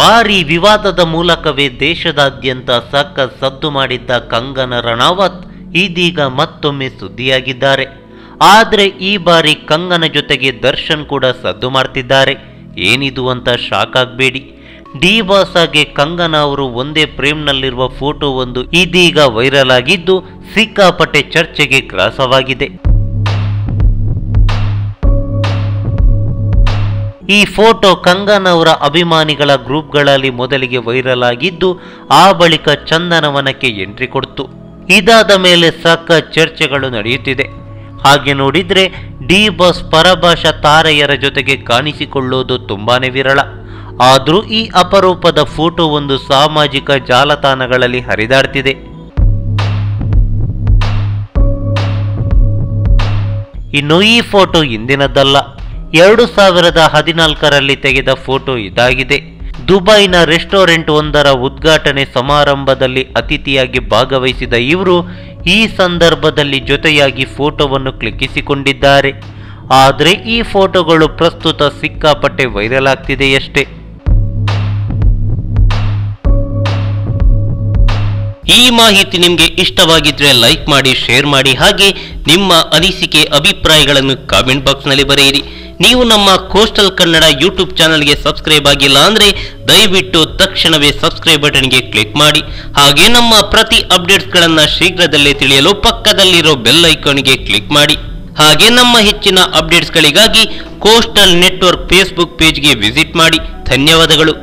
ಭಾರೀ ವಿವಾದದ ಮೂಲಕವೇ ದೇಶದಾದ್ಯಂತ ಸಖತ್ ಸದ್ದು ಮಾಡಿದ್ದ ಕಂಗನಾ ರಣಾವತ್ ಇದೀಗ ಮತ್ತೊಮ್ಮೆ ಸುದ್ದಿಯಾಗಿದ್ದಾರೆ. ಆದರೆ ಈ ಬಾರಿ ಕಂಗನಾ ಜೊತೆಗೆ ದರ್ಶನ್ ಕೂಡ ಸದ್ದು ಮಾಡ್ತಿದ್ದಾರೆ. ಏನಿದು ಅಂತ ಶಾಕ್ ಆಗಬೇಡಿ. ಡಿಬಾಸಾಗೆ ಕಂಗನಾ ಅವರು ಒಂದೇ ಫ್ರೇಮ್ನಲ್ಲಿರುವ ಫೋಟೋ ಒಂದು ಇದೀಗ ವೈರಲ್ ಆಗಿದ್ದು ಸಿಕ್ಕಾಪಟ್ಟೆ ಚರ್ಚೆಗೆ ಗ್ರಾಸವಾಗಿದೆ. ಈ ಫೋಟೋ ಕಂಗನಾ ಅವರ ಅಭಿಮಾನಿಗಳ ಗ್ರೂಪ್ಗಳಲ್ಲಿ ಮೊದಲಿಗೆ ವೈರಲ್ ಆಗಿದ್ದು ಆ ಬಳಿಕ ಚಂದನವನಕ್ಕೆ ಎಂಟ್ರಿ ಕೊಡ್ತು. ಇದಾದ ಮೇಲೆ ಸಖತ್ ಚರ್ಚೆಗಳು ನಡೆಯುತ್ತಿದೆ. ಹಾಗೆ ನೋಡಿದ್ರೆ ಡಿಬಾಸ್ ಪರಭಾಷಾ ತಾರೆಯರ ಜೊತೆಗೆ ಕಾಣಿಸಿಕೊಳ್ಳೋದು ತುಂಬಾನೇ ವಿರಳ. ಆದರೂ ಈ ಅಪರೂಪದ ಫೋಟೋ ಒಂದು ಸಾಮಾಜಿಕ ಜಾಲತಾಣಗಳಲ್ಲಿ ಹರಿದಾಡ್ತಿದೆ. ಇನ್ನು ಈ ಫೋಟೋ ಇಂದಿನದ್ದಲ್ಲ, 2014ರಲ್ಲಿ ತೆಗೆದ ಫೋಟೋ ಇದಾಗಿದೆ. ದುಬೈನ ರೆಸ್ಟೋರೆಂಟ್ ಒಂದರ ಉದ್ಘಾಟನೆ ಸಮಾರಂಭದಲ್ಲಿ ಅತಿಥಿಯಾಗಿ ಭಾಗವಹಿಸಿದ ಇವರು ಈ ಸಂದರ್ಭದಲ್ಲಿ ಜೊತೆಯಾಗಿ ಫೋಟೋವನ್ನು ಕ್ಲಿಕ್ಕಿಸಿಕೊಂಡಿದ್ದಾರೆ. ಆದರೆ ಈ ಫೋಟೋಗಳು ಪ್ರಸ್ತುತ ಸಿಕ್ಕಾಪಟ್ಟೆ ವೈರಲ್ ಆಗ್ತಿದೆಯಷ್ಟೇ. ಈ ಮಾಹಿತಿ ನಿಮಗೆ ಇಷ್ಟವಾಗಿದ್ರೆ ಲೈಕ್ ಮಾಡಿ, ಶೇರ್ ಮಾಡಿ, ಹಾಗೆ ನಿಮ್ಮ ಅನಿಸಿಕೆ ಅಭಿಪ್ರಾಯಗಳನ್ನು ಕಾಮೆಂಟ್ ಬಾಕ್ಸ್ನಲ್ಲಿ ಬರೆಯಿರಿ. ನೀವು ನಮ್ಮ ಕೋಸ್ಟಲ್ ಕನ್ನಡ ಯೂಟ್ಯೂಬ್ ಚಾನಲ್ಗೆ ಸಬ್ಸ್ಕ್ರೈಬ್ ಆಗಿಲ್ಲ ಅಂದರೆ ದಯವಿಟ್ಟು ತಕ್ಷಣವೇ ಸಬ್ಸ್ಕ್ರೈಬ್ ಬಟನ್ಗೆ ಕ್ಲಿಕ್ ಮಾಡಿ. ಹಾಗೆ ನಮ್ಮ ಪ್ರತಿ ಅಪ್ಡೇಟ್ಸ್ಗಳನ್ನು ಶೀಘ್ರದಲ್ಲೇ ತಿಳಿಯಲು ಪಕ್ಕದಲ್ಲಿರೋ ಬೆಲ್ ಐಕಾನ್ಗೆ ಕ್ಲಿಕ್ ಮಾಡಿ. ಹಾಗೆ ನಮ್ಮ ಹೆಚ್ಚಿನ ಅಪ್ಡೇಟ್ಸ್ಗಳಿಗಾಗಿ ಕೋಸ್ಟಲ್ ನೆಟ್ವರ್ಕ್ ಫೇಸ್ಬುಕ್ ಪೇಜ್ಗೆ ವಿಸಿಟ್ ಮಾಡಿ. ಧನ್ಯವಾದಗಳು.